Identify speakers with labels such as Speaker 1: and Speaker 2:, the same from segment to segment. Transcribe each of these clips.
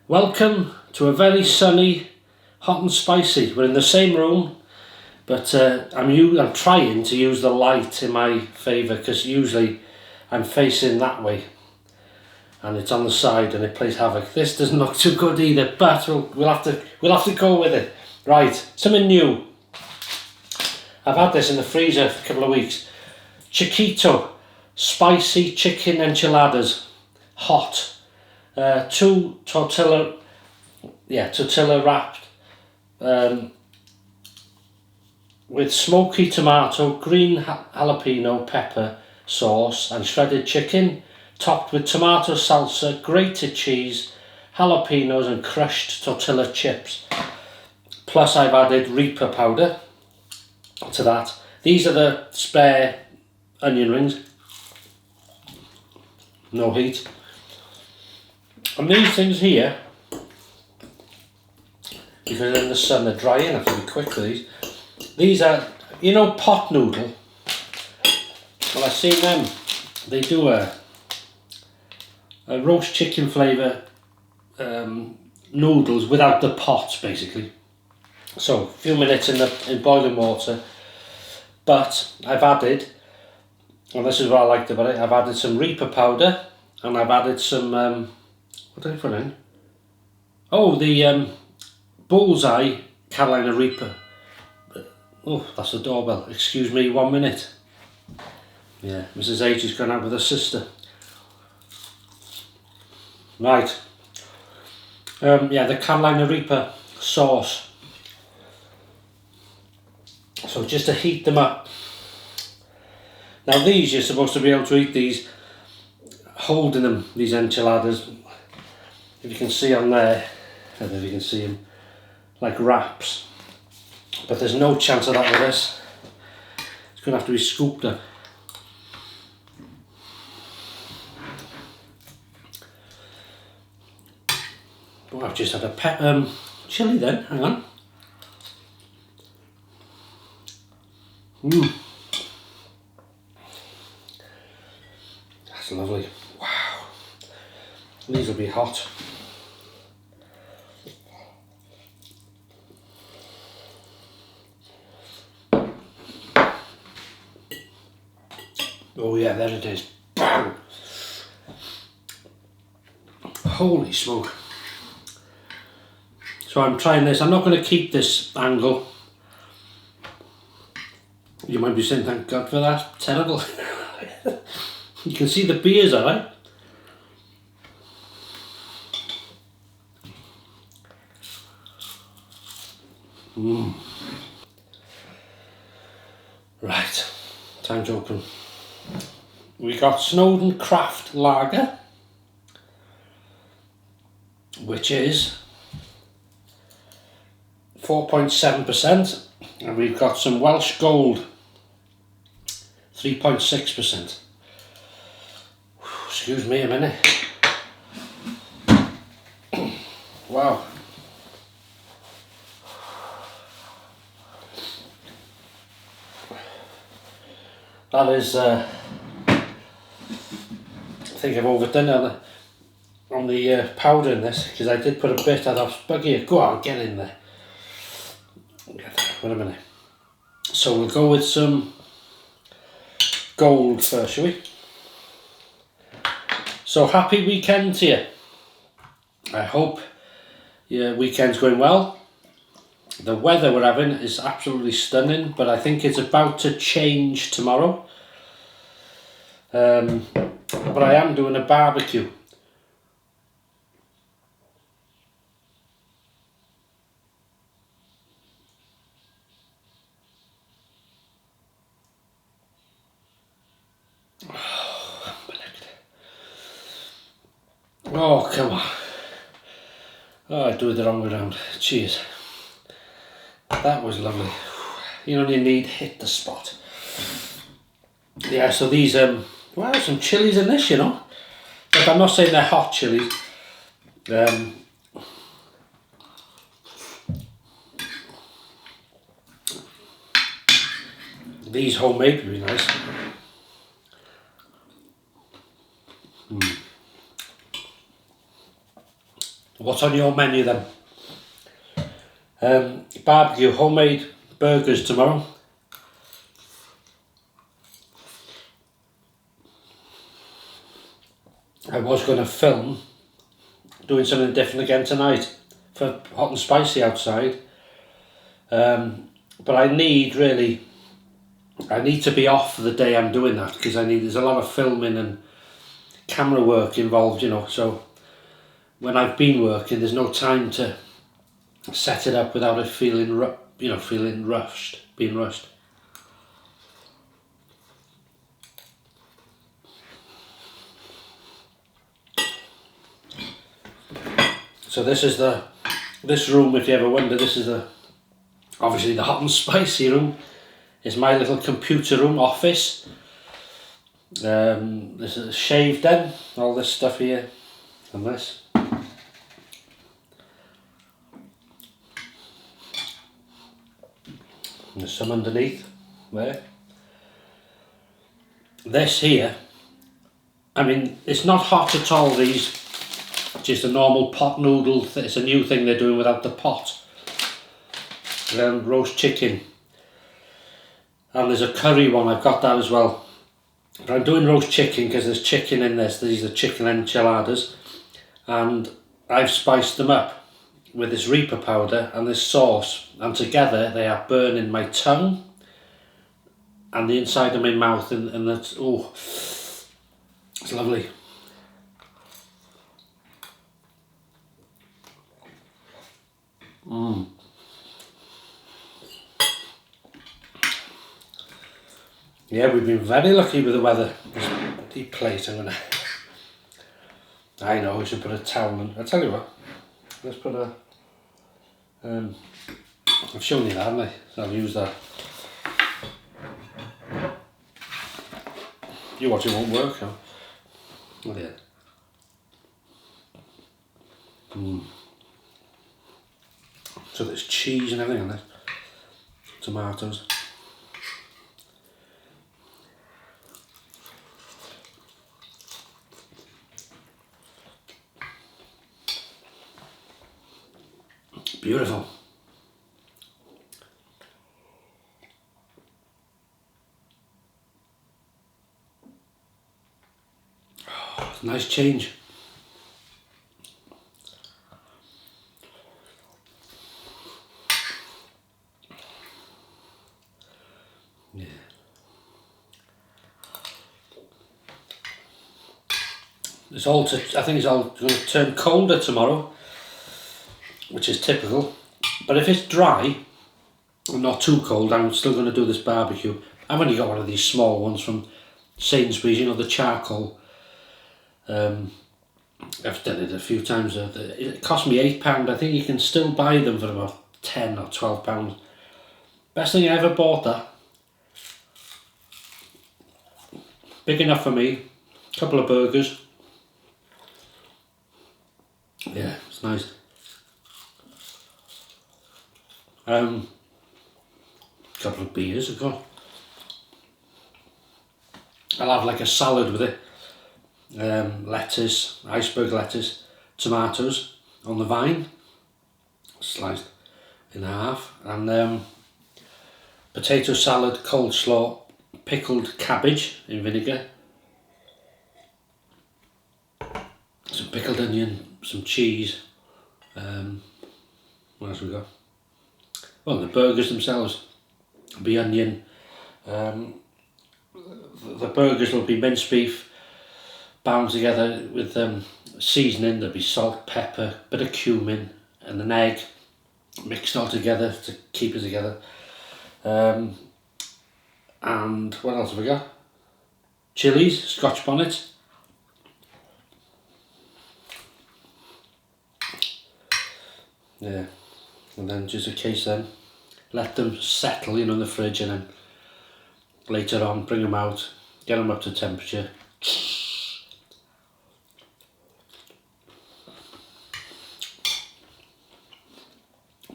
Speaker 1: Welcome to a very sunny, hot and spicy. We're in the same room, but I'm trying to use the light in my favour because usually I'm facing that way and it's on the side and it plays havoc. This doesn't look too good either, but we'll have to go with it. Right, something new. I've had this in the freezer for a couple of weeks. Chiquito Spicy Chicken Enchiladas, hot. Two tortilla wrapped with smoky tomato, green jalapeno pepper sauce and shredded chicken, topped with tomato salsa, grated cheese, jalapenos and crushed tortilla chips. Plus I've added Reaper powder to that. These are the spare onion rings. No heat. And these things here, because in the sun they're drying, I have to be quick with these. These are, you know, pot noodle. Well, I've seen them. They do a roast chicken flavour noodles without the pot, basically. So a few minutes in boiling water. But I've added, and this is what I liked about it, I've added some Reaper powder and I've added some what did I put in? Oh, the Bullseye Carolina Reaper. Oh, that's the doorbell. Excuse me 1 minute. Yeah, Mrs. H has gone out with her sister. Right. Yeah, the Carolina Reaper sauce. So just to heat them up. Now these, you're supposed to be able to eat these holding them, these enchiladas. If you can see on there, I don't know if you can see them, like wraps. But there's no chance of that with this. It's going to have to be scooped up. Oh, I've just had a chilli then, hang on. That's lovely. Wow. These will be hot. Oh yeah, there it is. Bang! Holy smoke. So I'm trying this. I'm not going to keep this angle. You might be saying, thank God for that. Terrible. You can see the beers, alright? Right, time to open. We got Snowden Craft Lager, which is 4.7%, and we've got some Welsh Gold, 3.6%. Excuse me a minute. Wow. That is, I think I've overdone it on the powder in this, because I did put a bit out of buggy. Go on, get in there. Wait a minute. So we'll go with some gold first, shall we? So happy weekend to you. I hope your weekend's going well. The weather we're having is absolutely stunning, but I think it's about to change tomorrow. But I am doing a barbecue. Oh, come on. Oh, I do it the wrong way around. Cheers. That was lovely. You only need hit the spot. Yeah, so these, wow, some chilies in this, you know. But I'm not saying they're hot chilies. These homemade would be nice. What's on your menu then? Barbecue, homemade burgers tomorrow. I was going to film doing something different again tonight for hot and spicy outside, but I need to be off the day I'm doing that, because there's a lot of filming and camera work involved, you know, so when I've been working there's no time to set it up without it feeling rushed. So this room, if you ever wonder, this is obviously the hot and spicy room. Is my little computer room office. This is a shave den, all this stuff here, and this. There's some underneath there. This here, I mean, it's not hot at all, these. Just a normal pot noodle, it's a new thing they're doing without the pot. Roast chicken. And there's a curry one, I've got that as well. But I'm doing roast chicken because there's chicken in this. These are chicken enchiladas. And I've spiced them up with this Reaper powder and this sauce. And together they are burning my tongue and the inside of my mouth. And that's, oh, it's lovely. Yeah, we've been very lucky with the weather. Deep plate, I know, we should put a towel in. I'll tell you what, let's put a... I've shown you that, haven't I? So I'll use that. You watch, it won't work, huh? Oh dear. So there's cheese and everything on this. Tomatoes. Beautiful. Oh, nice change. Yeah. I think it's all going to turn colder tomorrow, which is typical. But if it's dry and not too cold, I'm still going to do this barbecue. I've only got one of these small ones from Sainsbury's, you know, the charcoal. I've done it a few times. It cost me £8. I think you can still buy them for about £10 or £12. Best thing I ever bought, that. Big enough for me. Couple of burgers. Yeah, it's nice. Couple of beers, of course. I'll have like a salad with it. Lettuce, iceberg lettuce, tomatoes on the vine, sliced in half, and potato salad, coleslaw, pickled cabbage in vinegar, some pickled onion, some cheese. What else we got? Well, the burgers themselves will be onion. The burgers will be minced beef bound together with seasoning. There'll be salt, pepper, bit of cumin and an egg mixed all together to keep it together. And what else have we got? Chilies, Scotch bonnet. Yeah, and then just a case then, let them settle, you know, in the fridge, and then later on bring them out, get them up to temperature.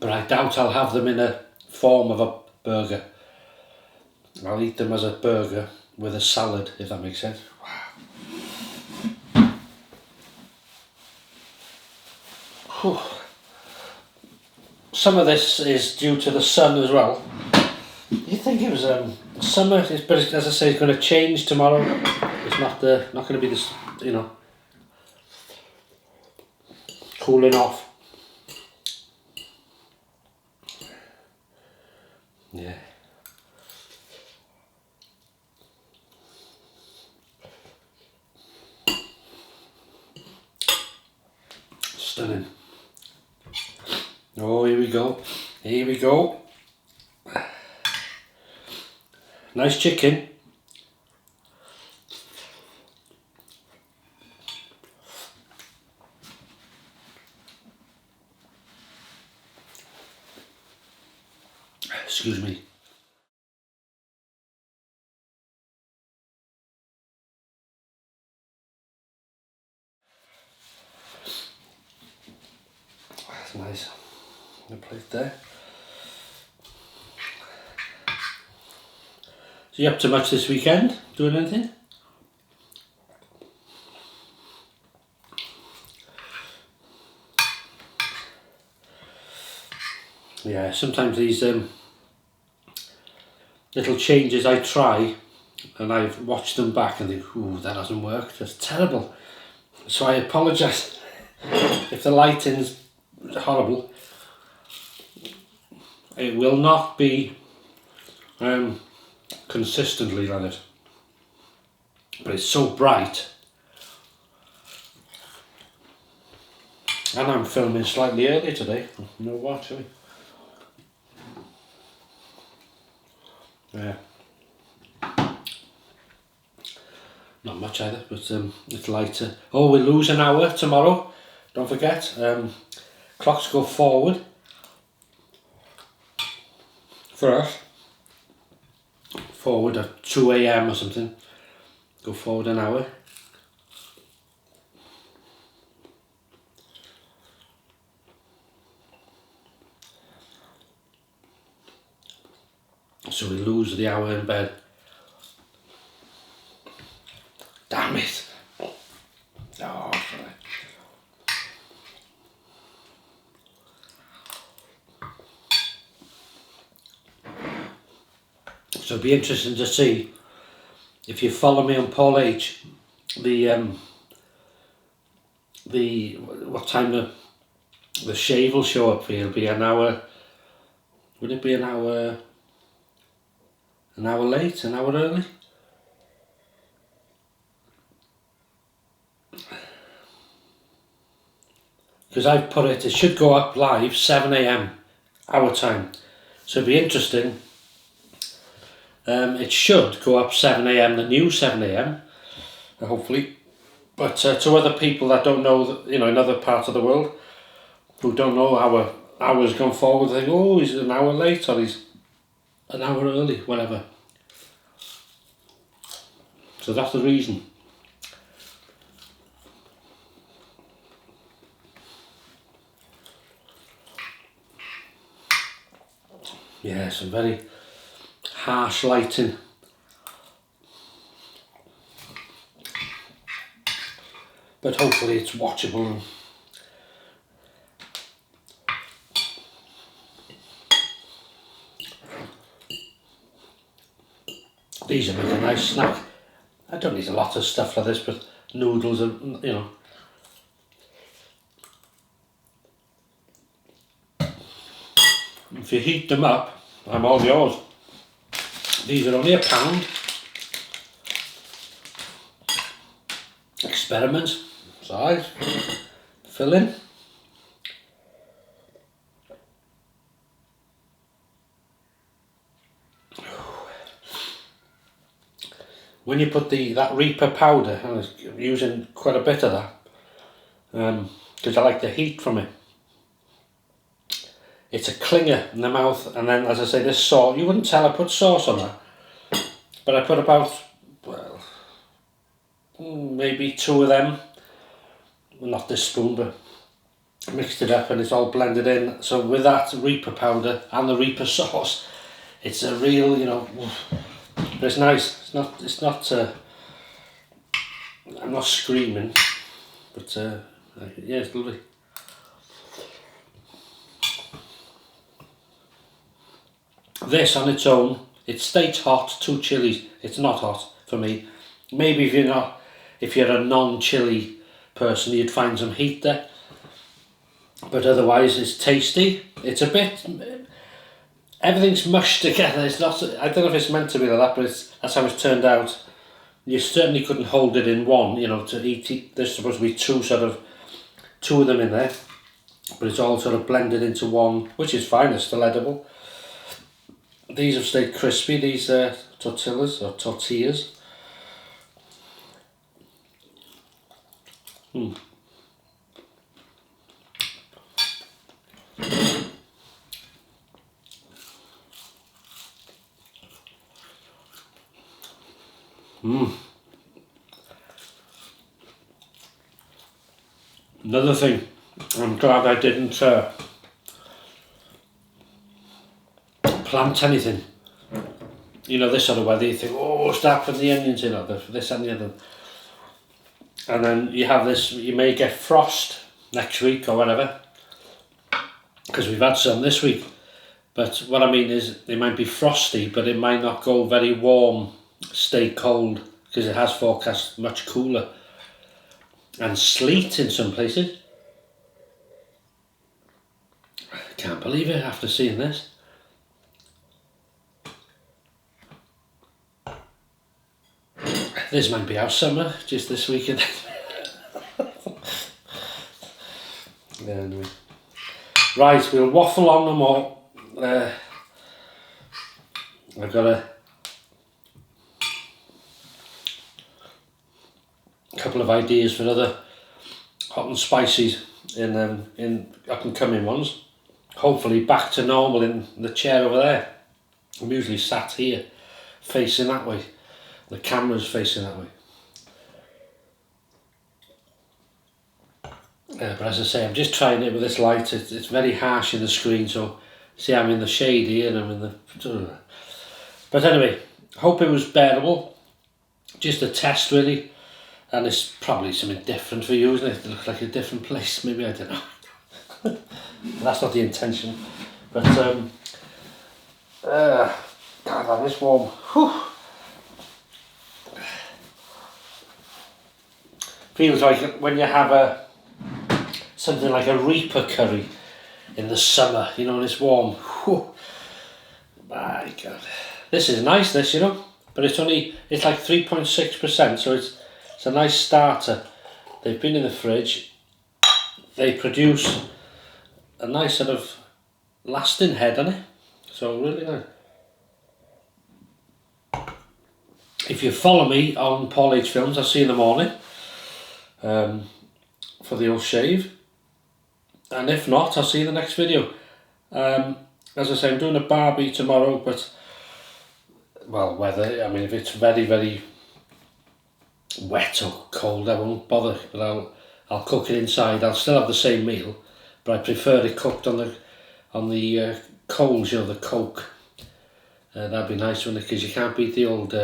Speaker 1: But I doubt I'll have them in a form of a burger. I'll eat them as a burger with a salad, if that makes sense. Wow. Some of this is due to the sun as well. You think it was summer, but as I say, it's going to change tomorrow. It's not going to be this, you know, cooling off. Yeah. Stunning. Oh, here we go. Here we go. Nice chicken. Excuse me. That's nice. The plate there. So you up to much this weekend? Doing anything? Yeah, sometimes these little changes I try and I've watched them back and think, ooh, that hasn't worked, that's terrible. So I apologise if the lighting's horrible. It will not be consistently like it, but it's so bright, and I'm filming slightly early today. No watching. Yeah, not much either, but it's lighter. Oh, we'll lose an hour tomorrow. Don't forget, clocks go forward for us. Forward at 2 AM or something. Go forward an hour. So we lose the hour in bed. Damn it. Oh, sorry. So it'd be interesting to see if you follow me on Paul H. The what time the shave will show up for you. It'll be an hour. Would it be an hour? An hour late? An hour early? Because I've put it should go up live 7 AM our time. So it'd be interesting. It should go up 7 AM, the new 7 AM, hopefully. But to other people that don't know, you know, in other parts of the world, who don't know our hours gone forward, they think, oh, he's an hour late or he's an hour early, whatever. So that's the reason. Yeah, some very harsh lighting. But hopefully it's watchable. These are a nice snack. I don't need a lot of stuff like this, but noodles and, you know. If you heat them up, I'm all yours. These are only £1. Experiment size. Fill in. When you put that Reaper powder, I'm using quite a bit of that, because I like the heat from it. It's a clinger in the mouth, and then, as I say, this sauce, you wouldn't tell I put sauce on that, but I put about, well, maybe 2 of them, well, not this spoon, but mixed it up and it's all blended in. So with that Reaper powder and the Reaper sauce, it's a real, you know, but it's nice. It's not, I'm not screaming, but yeah, it's lovely. This on its own, it stays hot, 2 chilies. It's not hot for me. Maybe if you're a non-chili person, you'd find some heat there. But otherwise, it's tasty. It's a bit, everything's mushed together. It's not, I don't know if it's meant to be like that, but that's how it's turned out. You certainly couldn't hold it in one, you know, to eat. There's supposed to be two of them in there, but it's all sort of blended into one, which is fine. It's still edible. These have stayed crispy, these tortillas. Another thing, I'm glad I didn't plant anything. You know, this sort of weather, you think, oh, start putting the onions in, or this and the other. And then you have this, you may get frost next week or whatever, because we've had some this week. But what I mean is, it might be frosty, but it might not go very warm, stay cold, because it has forecast much cooler. And sleet in some places. I can't believe it after seeing this. This might be our summer, just this weekend. Yeah, anyway. Right, we'll waffle on no more. I've got a couple of ideas for other hot and spices in up and coming ones. Hopefully back to normal in the chair over there. I'm usually sat here, facing that way. The camera's facing that way. But as I say, I'm just trying it with this light. It's very harsh in the screen, so see, I'm in the shade here and I'm in the... But anyway, hope it was bearable. Just a test really. And it's probably something different for you, isn't it? It looks like a different place, maybe, I don't know. That's not the intention. But, God, that is warm. Whew. Feels like when you have something like a Reaper curry in the summer, you know, and it's warm. Whew. My God. This is nice, this, you know, but it's like 3.6%, so it's a nice starter. They've been in the fridge. They produce a nice sort of lasting head on it, so really nice. If you follow me on Paul H Films, I'll see you in the morning for the old shave, and if not, I'll see you in the next video. As I say, I'm doing a barbie tomorrow, but well, weather, I mean, if it's very, very wet or cold, I won't bother, but I'll cook it inside. I'll still have the same meal, but I prefer it cooked on the coals, you know, the coke. That'd be nice, wouldn't it? Because you can't beat the old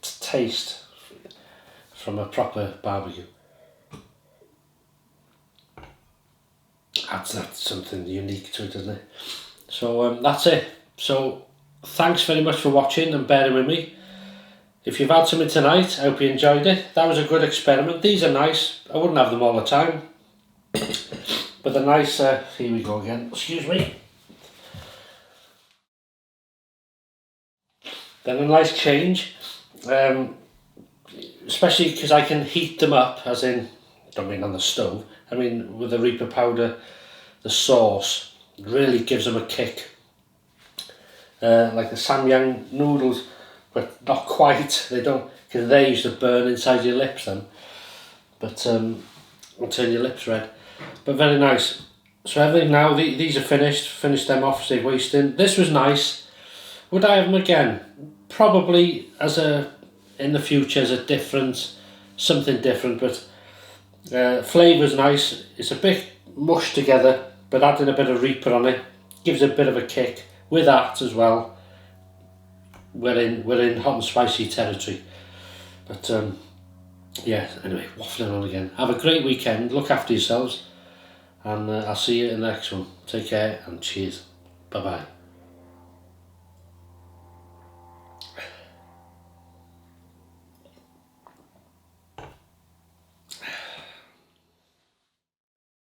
Speaker 1: taste from a proper barbecue. That's something unique to it, isn't it? So that's it. So thanks very much for watching and bearing with me. If you've had something tonight, I hope you enjoyed it. That was a good experiment. These are nice. I wouldn't have them all the time, but they're nice. Here we go again. Excuse me. They're a nice change, especially because I can heat them up, as in, don't mean on the stove, I mean with the Reaper powder, the sauce really gives them a kick. Like the Samyang noodles, but not quite. They don't, because they used to burn inside your lips then, but will turn your lips red. But very nice. So everything now, these are finished. Finished them off, save wasting. This was nice. Would I have them again? Probably in the future as a different, something different, but flavour's nice. It's a bit mushed together, but adding a bit of Reaper on it gives a bit of a kick. With that as well, we're in hot and spicy territory. But yeah, anyway, waffling on again. Have a great weekend, look after yourselves, and I'll see you in the next one. Take care and cheers. Bye bye.